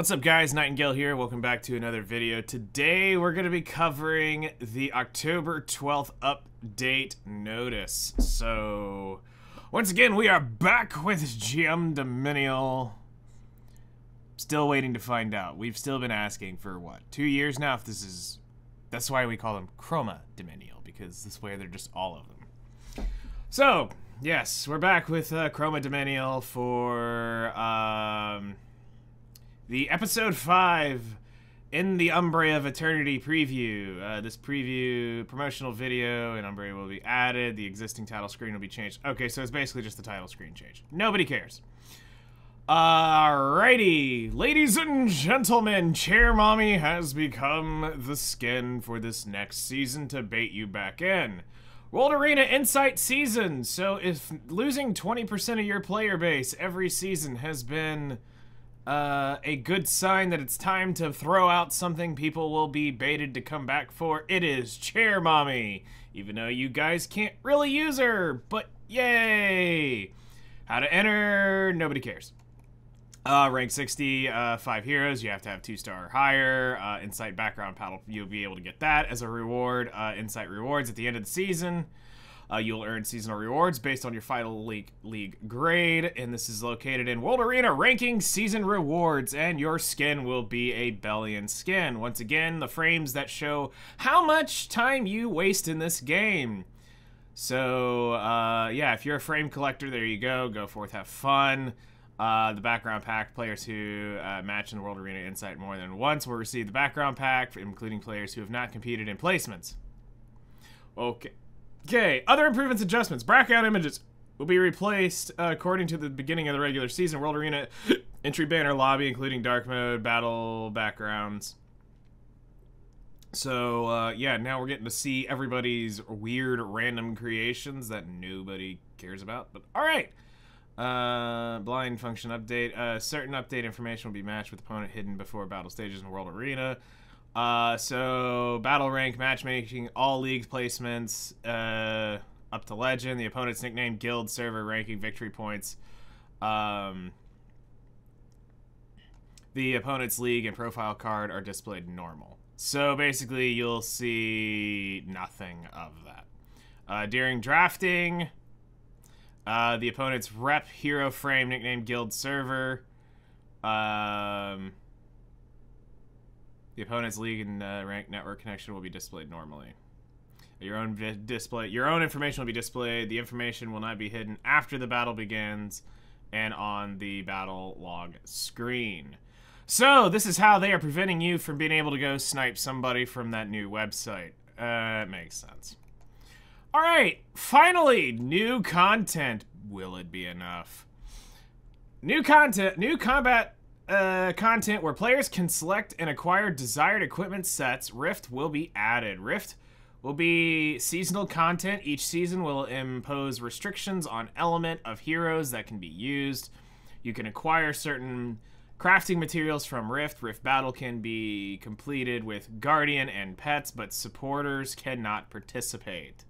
What's up guys, Nightingale here, welcome back to another video. Today we're going to be covering the October 12th update notice. So, once again we are back with GM Dominial. Still waiting to find out. We've still been asking for what, 2 years now if this is... That's why we call them Chroma Dominial, because this way they're just all of them. So, yes, we're back with Chroma Dominial for... the episode 5 in the Umbra of Eternity preview. This preview promotional video in Umbra will be added. The existing title screen will be changed. Okay, so it's basically just the title screen change. Nobody cares. Alrighty, ladies and gentlemen, Chair Mommy has become the skin for this next season to bait you back in. World Arena Insight season. So if losing 20% of your player base every season has been a good sign that it's time to throw out something people will be baited to come back for, it is Chair Mommy. Even though you guys can't really use her, but yay! How to enter, nobody cares. Rank 60, 5 heroes, you have to have 2-star or higher. Insight background paddle, you'll be able to get that as a reward. Insight rewards at the end of the season. You'll earn seasonal rewards based on your final league grade, and this is located in World Arena Ranking Season Rewards, and your skin will be a Belian Skin. Once again, the frames that show how much time you waste in this game. So, yeah, if you're a frame collector, there you go. Go forth, have fun. The background pack, players who match in the World Arena Insight more than once will receive the background pack, including players who have not competed in placements. Okay, other improvements, adjustments. Background images will be replaced according to the beginning of the regular season. World Arena entry banner lobby, including dark mode, battle backgrounds. So, yeah, now we're getting to see everybody's weird random creations that nobody cares about. But, alright. Blind function update. Certain update information will be matched with opponent hidden before battle stages in World Arena. So battle rank, matchmaking, all league placements, up to legend, the opponent's nickname, guild, server, ranking, victory points, the opponent's league and profile card are displayed normal. So basically you'll see nothing of that. During drafting, the opponent's rep, hero frame, nickname, guild, server, the opponent's league and rank network connection will be displayed normally. Your own information will be displayed. The information will not be hidden after the battle begins and on the battle log screen. So this is how they are preventing you from being able to go snipe somebody from that new website. It makes sense. All right, finally, new content. Will it be enough? New content, new combat content where players can select and acquire desired equipment sets. Rift will be added. Rift will be seasonal content. Each season will impose restrictions on element of heroes that can be used. You can acquire certain crafting materials from Rift. Rift battle can be completed with Guardian and pets, but supporters cannot participate.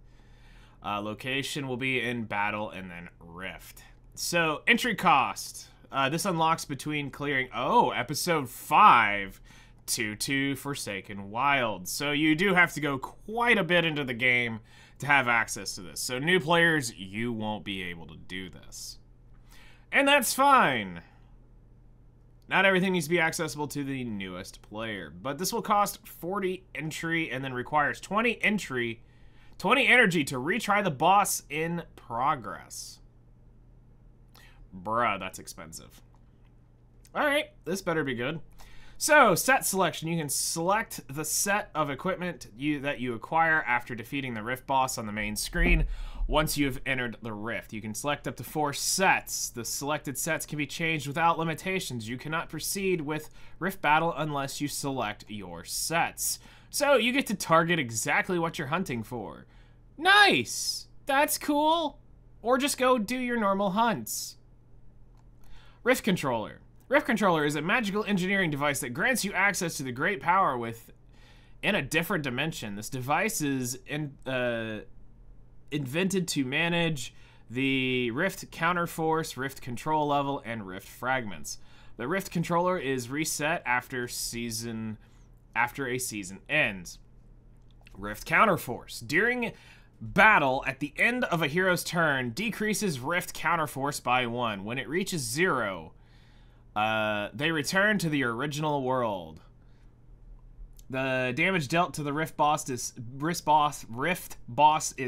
Location will be in battle and then Rift. So, entry cost. This unlocks between clearing, episode 5 to Forsaken Wilds. So you do have to go quite a bit into the game to have access to this. So new players, you won't be able to do this. And that's fine. Not everything needs to be accessible to the newest player. But this will cost 40 entry and then requires 20 energy to retry the boss in progress. Bruh, that's expensive. Alright, this better be good. So, set selection. You can select the set of equipment that you acquire after defeating the Rift boss on the main screen once you've entered the Rift. You can select up to 4 sets. The selected sets can be changed without limitations. You cannot proceed with Rift battle unless you select your sets. So, you get to target exactly what you're hunting for. Nice! That's cool! Or just go do your normal hunts. Rift Controller. Rift Controller is a magical engineering device that grants you access to the great power in a different dimension. This device is invented to manage the Rift Counterforce, Rift Control Level, and Rift Fragments. The Rift controller is reset after a season ends. Rift Counterforce. During battle, at the end of a hero's turn, decreases Rift Counterforce by 1. When it reaches 0, they return to the original world. The damage dealt to the Rift boss is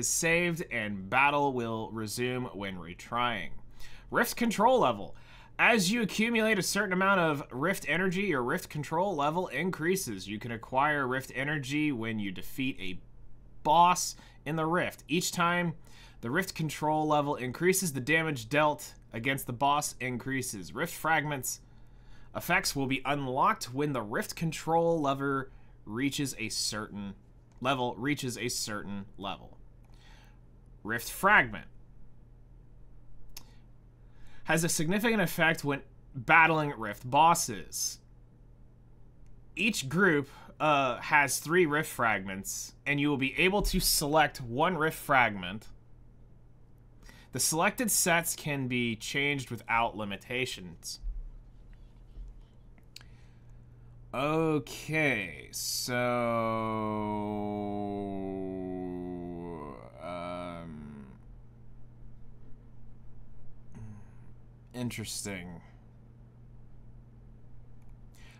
saved, and battle will resume when retrying. Rift control level. As you accumulate a certain amount of Rift energy, your Rift control level increases. You can acquire Rift energy when you defeat a boss in the Rift. Each time the Rift control level increases, the damage dealt against the boss increases. Rift fragments effects will be unlocked when the Rift control lever reaches a certain level. Rift fragment has a significant effect when battling Rift bosses. Each group has 3 Rift fragments, and you will be able to select 1 Rift fragment. The selected sets can be changed without limitations. Okay, so interesting.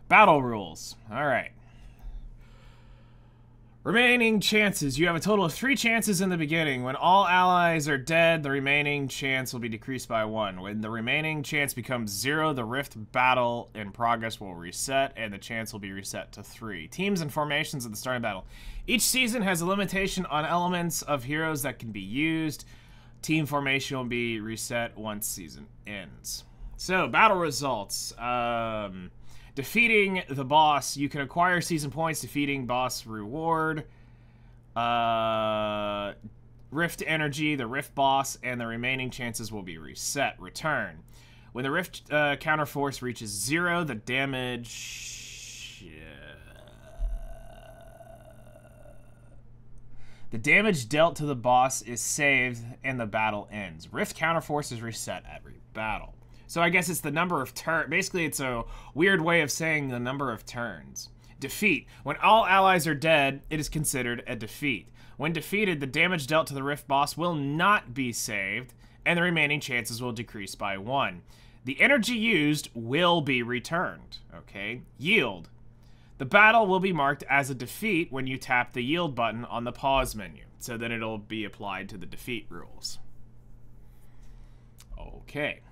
Battle rules. All right. Remaining chances. You have a total of 3 chances in the beginning. When all allies are dead, the remaining chance will be decreased by 1. When the remaining chance becomes 0, the Rift battle in progress will reset, and the chance will be reset to 3. Teams and formations at the start of battle. Each season has a limitation on elements of heroes that can be used. Team formation will be reset once season ends. So, battle results. Defeating the boss. You can acquire season points. Defeating boss reward. Rift energy, the Rift boss, and the remaining chances will be reset. Return. When the Rift counterforce reaches 0, the damage... the damage dealt to the boss is saved, and the battle ends. Rift counterforce is reset every battle. So I guess it's the number of turns. Basically, it's a weird way of saying the number of turns. Defeat. When all allies are dead, it is considered a defeat. When defeated, the damage dealt to the Rift boss will not be saved, and the remaining chances will decrease by 1. The energy used will be returned. Okay? Yield. The battle will be marked as a defeat when you tap the yield button on the pause menu. So then it'll be applied to the defeat rules. Okay.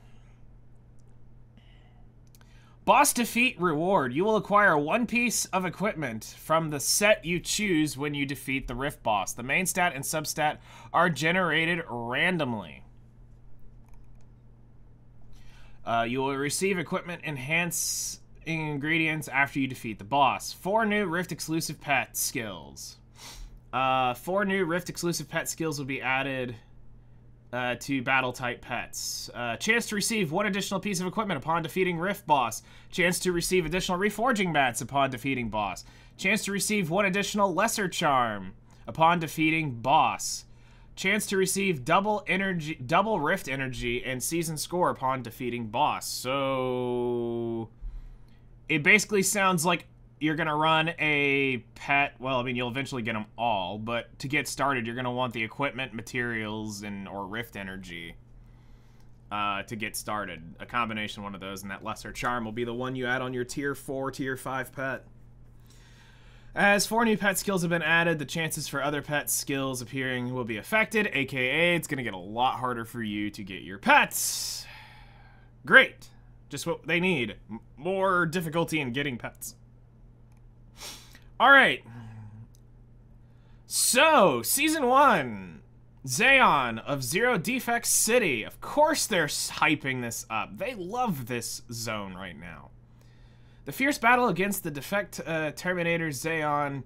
Boss defeat reward. You will acquire 1 piece of equipment from the set you choose when you defeat the Rift boss. The main stat and substat are generated randomly. You will receive equipment enhancing ingredients after you defeat the boss. 4 new Rift exclusive pet skills. 4 new Rift exclusive pet skills will be added to battle type pets. Chance to receive 1 additional piece of equipment upon defeating Rift boss. Chance to receive additional reforging mats upon defeating boss. Chance to receive 1 additional lesser charm upon defeating boss. Chance to receive double Rift energy and season score upon defeating boss. So it basically sounds like you're going to run a pet. Well, I mean, you'll eventually get them all, but to get started, you're going to want the equipment, materials, or Rift energy to get started. A combination of one of those, and that lesser charm will be the one you add on your tier 4, tier 5 pet. As 4 new pet skills have been added, the chances for other pet skills appearing will be affected, aka it's going to get a lot harder for you to get your pets. Great. Just what they need. More difficulty in getting pets. Alright. So, Season 1. Zeon of Zero Defect City. Of course they're hyping this up. They love this zone right now. The fierce battle against the defect Terminator Zeon,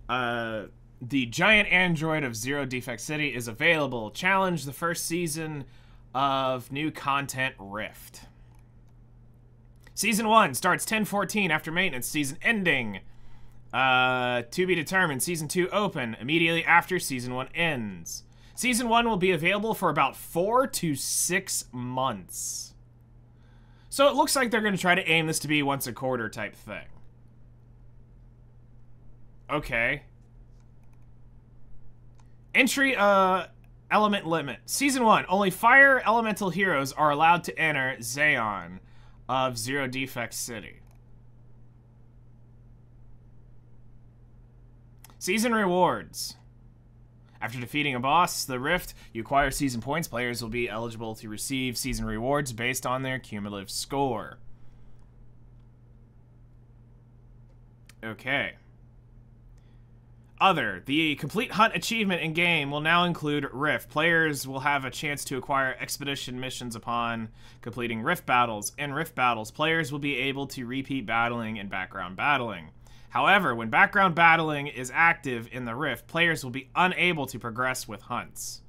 the giant android of Zero Defect City, is available. Challenge the first season of new content Rift. Season 1 starts 10/14 after maintenance. Season ending. To be determined. Season 2 open immediately after Season 1 ends. Season 1 will be available for about 4 to 6 months. So it looks like they're going to try to aim this to be once a quarter type thing. Okay. Entry, element limit. Season 1, only fire elemental heroes are allowed to enter Zaon of Zero Defect City. Season rewards. After defeating a boss, the Rift, you acquire season points. Players will be eligible to receive season rewards based on their cumulative score. Okay. Other. The complete hunt achievement in game will now include Rift. Players will have a chance to acquire expedition missions upon completing Rift battles. In Rift battles, players will be able to repeat battling and background battling. However, when background battling is active in the Rift, players will be unable to progress with hunts.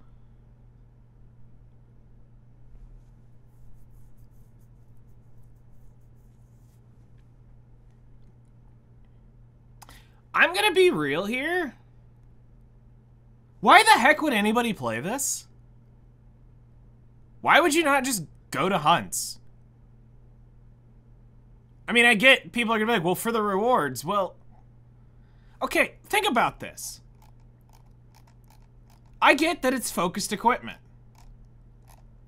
I'm gonna be real here. Why the heck would anybody play this? Why would you not just go to hunts? I mean, I get people are gonna be like, well, for the rewards. Well, okay, think about this. I get that it's focused equipment.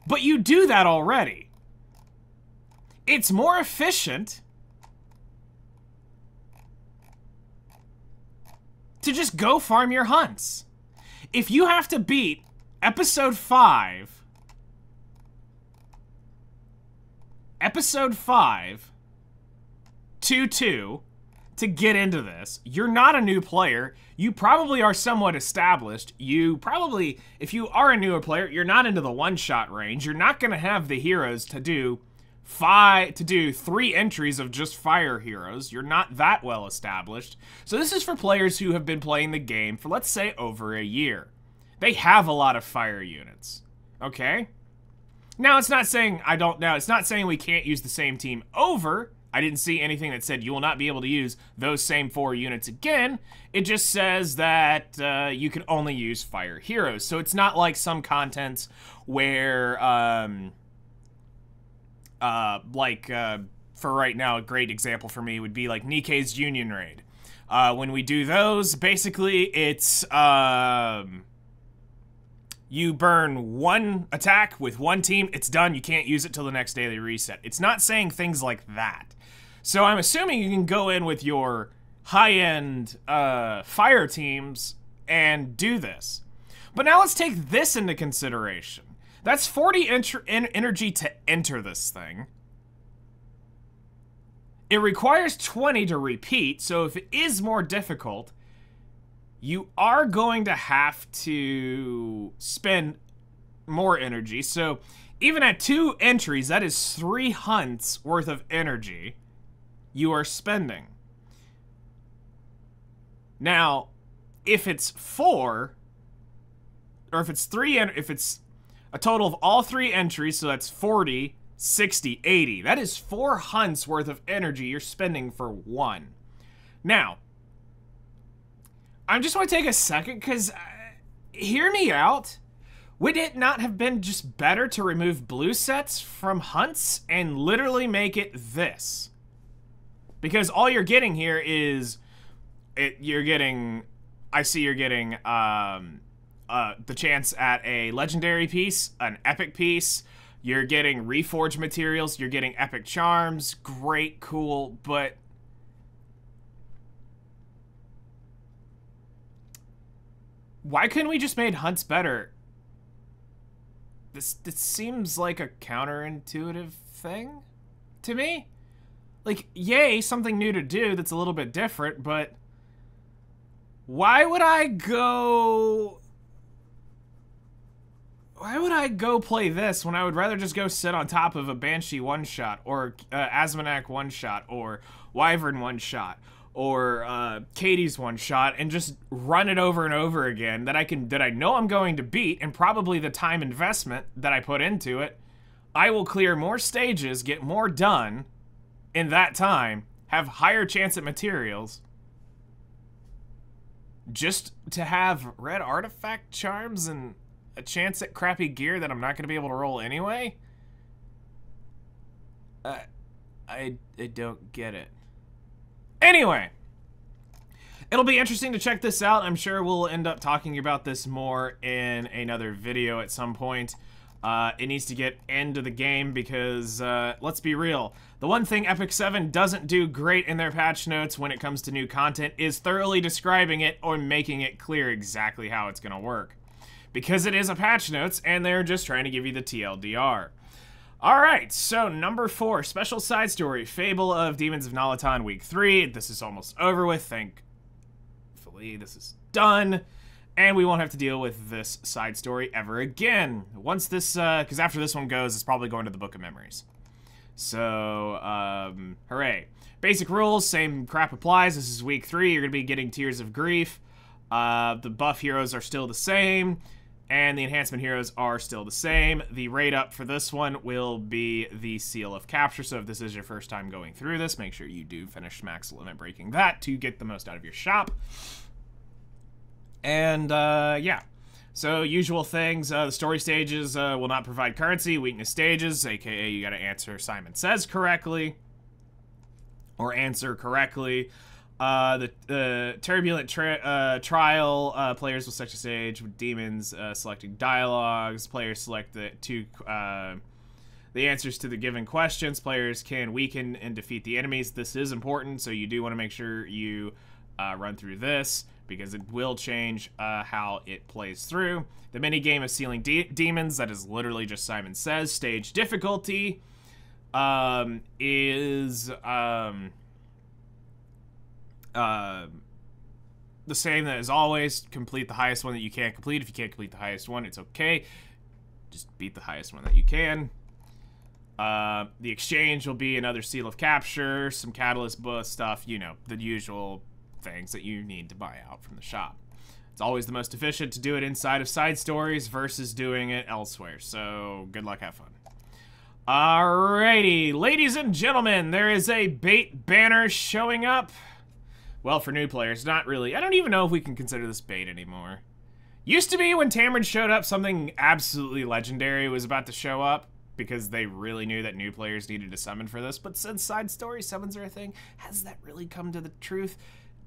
But you do that already. It's more efficient to just go farm your hunts. If you have to beat episode 5, episode 5, 2-2 to get into this, you're not a new player. You probably are somewhat established. You probably, if you are a newer player, you're not into the one-shot range. You're not going to have the heroes to do 3 entries of just fire heroes. You're not that well established. So this is for players who have been playing the game for, let's say, over a year. They have a lot of fire units. Okay? Now, it's not saying it's not saying we can't use the same team over. I didn't see anything that said you will not be able to use those same 4 units again. It just says that you can only use fire heroes. So it's not like some contents where, for right now, a great example for me would be like Nikkei's Union Raid. When we do those, basically it's, you burn 1 attack with 1 team, it's done, you can't use it till the next daily reset. It's not saying things like that. So I'm assuming you can go in with your high-end fire teams and do this. But now let's take this into consideration. That's 40 energy to enter this thing. It requires 20 to repeat, so if it is more difficult, you are going to have to spend more energy. So even at 2 entries, that is 3 hunts worth of energy you are spending. Now, if it's 4, or if it's 3, if it's a total of all 3 entries, so that's 40, 60, 80. That is 4 hunts worth of energy you're spending for 1. Now, I just want to take a second, because hear me out. Would it not have been just better to remove blue sets from hunts and literally make it this? Because all you're getting here is, you're getting the chance at a legendary piece, an epic piece, you're getting reforged materials, you're getting epic charms, great, cool, but why couldn't we just made hunts better? This seems like a counterintuitive thing to me. Like, yay, something new to do that's a little bit different, but why would I go play this when I would rather just go sit on top of a Banshee one-shot, or Asmonak one-shot, or Wyvern one-shot, or Katie's one-shot, and just run it over and over again that I know I'm going to beat, and probably the time investment that I put into it, I will clear more stages, get more done in that time, have higher chance at materials, just to have red artifact charms and a chance at crappy gear that I'm not going to be able to roll anyway? I don't get it. Anyway, it'll be interesting to check this out. I'm sure we'll end up talking about this more in another video at some point. It needs to get into the game because, let's be real, the one thing Epic 7 doesn't do great in their patch notes when it comes to new content is thoroughly describing it or making it clear exactly how it's going to work. Because it is a patch notes, and they're just trying to give you the TLDR. Alright, so number 4, Special Side Story, Fable of Demons of Nalaton, Week 3. This is almost over with, thankfully this is done. And we won't have to deal with this side story ever again. Once this, because after this one goes, it's probably going to the Book of Memories. So, hooray. Basic rules, same crap applies. This is week 3. You're going to be getting Tears of Grief. The buff heroes are still the same. And the enhancement heroes are still the same. The rate up for this one will be the Seal of Capture. So if this is your first time going through this, make sure you do finish max limit breaking that to get the most out of your shop. And, yeah. So, usual things. The story stages will not provide currency. Weakness stages, aka you gotta answer Simon Says correctly. Or answer correctly. The Turbulent Trial, players will select a stage with demons selecting dialogues. Players select the answers to the given questions. Players can weaken and defeat the enemies. This is important, so you do want to make sure you run through this, because it will change how it plays through. The minigame of Sealing Demons, that is literally just Simon Says. Stage difficulty is the same as always. Complete the highest one that you can complete. If you can't complete the highest one, it's okay. Just beat the highest one that you can. The exchange will be another Seal of Capture, some Catalyst boost stuff, you know, the usual things that you need to buy out from the shop. It's always the most efficient to do it inside of side stories versus doing it elsewhere, so good luck, have fun. Alrighty, ladies and gentlemen, there is a bait banner showing up. Well, for new players, not really. I don't even know if we can consider this bait anymore. Used to be when Tamron showed up, something absolutely legendary was about to show up, because they really knew that new players needed to summon for this, but since side story summons are a thing, has that really come to the truth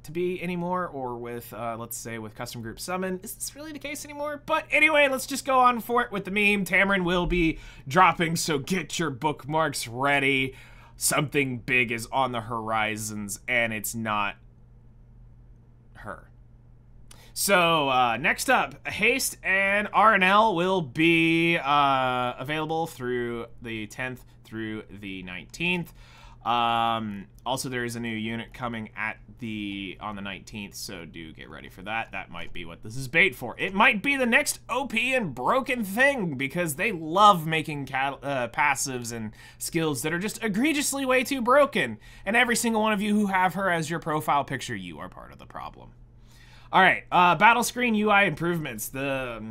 to be anymore? Or with, let's say, with custom group summon, is this really the case anymore? But anyway, let's just go on for it with the meme. Tamron will be dropping, so get your bookmarks ready. Something big is on the horizons, and it's not her. So, next up, Haste and RNL will be available through the 10th through the 19th. Also, there is a new unit coming on the 19th, so do get ready for that. That might be what this is bait for. It might be the next OP and broken thing, because they love making passives and skills that are just egregiously way too broken. And every single one of you who have her as your profile picture, you are part of the problem. Alright, battle screen UI improvements. The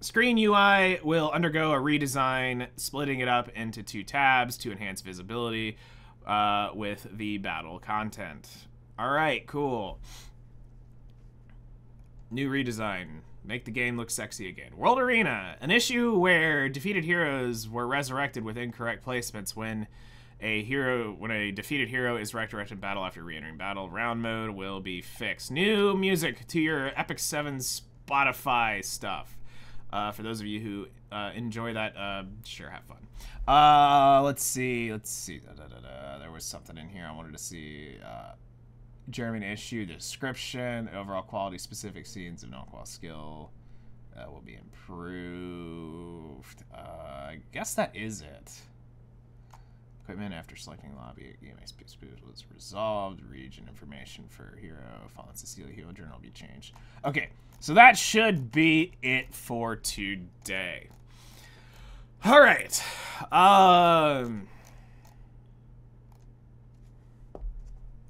screen UI will undergo a redesign, splitting it up into 2 tabs to enhance visibility with the battle content. Alright, cool. New redesign. Make the game look sexy again. World Arena. An issue where defeated heroes were resurrected with incorrect placements when a defeated hero is resurrected in battle after re-entering battle. Round mode will be fixed. New music to your Epic 7 Spotify stuff. For those of you who enjoy that, sure, have fun. Let's see. There was something in here I wanted to see. German issue, description, overall quality, specific scenes of non-qual skill will be improved. I guess that is it. Equipment after selecting lobby, EMA was resolved. Region information for hero, Fallen Cecilia hero journal will be changed. Okay, so that should be it for today. All right.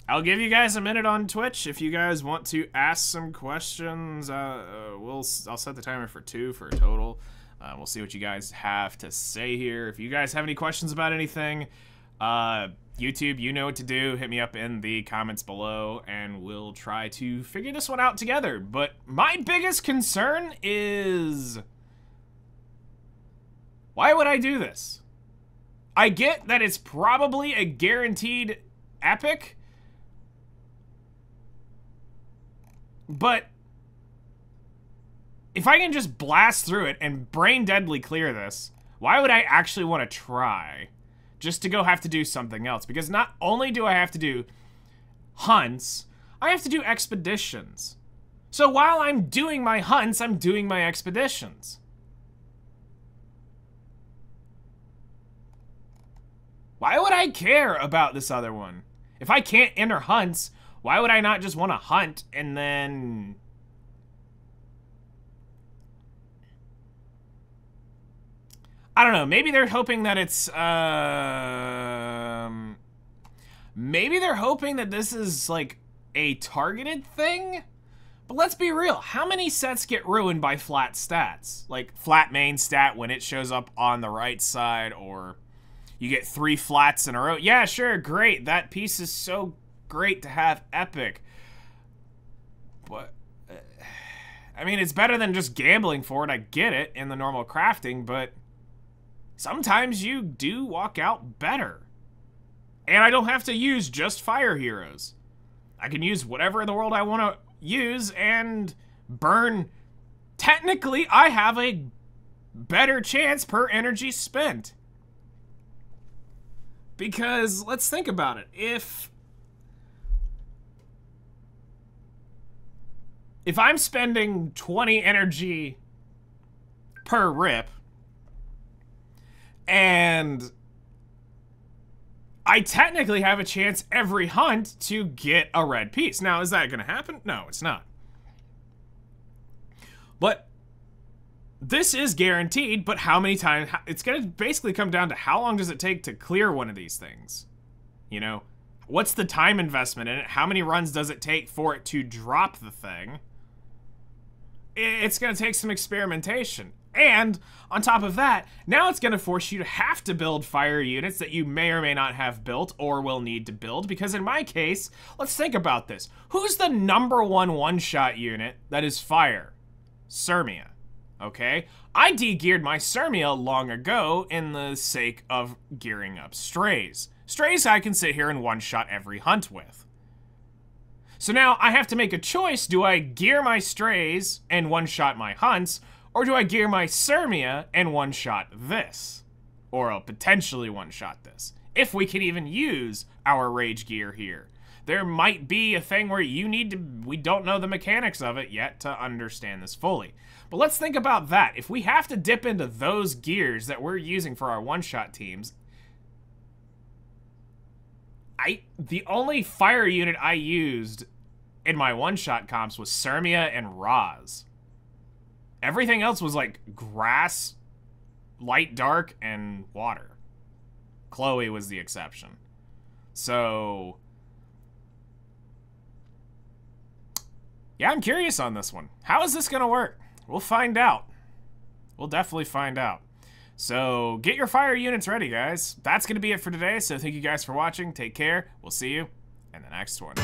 I'll give you guys a minute on Twitch if you guys want to ask some questions. I'll set the timer for 2 for a total. We'll see what you guys have to say here. If you guys have any questions about anything, YouTube, you know what to do. Hit me up in the comments below, and we'll try to figure this one out together. But my biggest concern is, why would I do this? I get that it's probably a guaranteed epic, but if I can just blast through it and brain deadly clear this, why would I actually want to try just to go have to do something else? Because not only do I have to do hunts, I have to do expeditions. So while I'm doing my hunts, I'm doing my expeditions. Why would I care about this other one? If I can't enter hunts, why would I not just want to hunt and then... I don't know, maybe they're hoping that it's, maybe they're hoping that this is, like, a targeted thing? But let's be real, how many sets get ruined by flat stats? Like, flat main stat when it shows up on the right side, or you get 3 flats in a row. Yeah, sure, great, that piece is so great to have epic. But, I mean, it's better than just gambling for it, I get it, in the normal crafting, but sometimes you do walk out better. And I don't have to use just fire heroes. I can use whatever in the world I want to use and burn. Technically, I have a better chance per energy spent. Because, let's think about it. If I'm spending 20 energy per rip, and I technically have a chance every hunt to get a red piece. Now, is that going to happen? No, it's not. But this is guaranteed, but how many times? It's going to basically come down to how long does it take to clear one of these things? You know, what's the time investment in it? How many runs does it take for it to drop the thing? It's going to take some experimentation. And on top of that, now it's going to force you to have to build fire units that you may or may not have built or will need to build. Because in my case, let's think about this. Who's the number one-shot unit that is fire? Sirmia. Okay? I de-geared my Sirmia long ago in the sake of gearing up Strays. Strays I can sit here and one-shot every hunt with. So now I have to make a choice. Do I gear my Strays and one-shot my hunts? Or do I gear my Sirmia and one-shot this? Or I'll potentially one-shot this. If we can even use our rage gear here. There might be a thing where you need to... We don't know the mechanics of it yet to understand this fully. But let's think about that. If we have to dip into those gears that we're using for our one-shot teams... The only fire unit I used in my one-shot comps was Sirmia and Raz. Everything else was like grass, light dark, and water. Chloe was the exception. So, yeah, I'm curious on this one. How is this gonna work? We'll find out. We'll definitely find out. So, get your fire units ready, guys. That's gonna be it for today, so thank you guys for watching. Take care. We'll see you in the next one.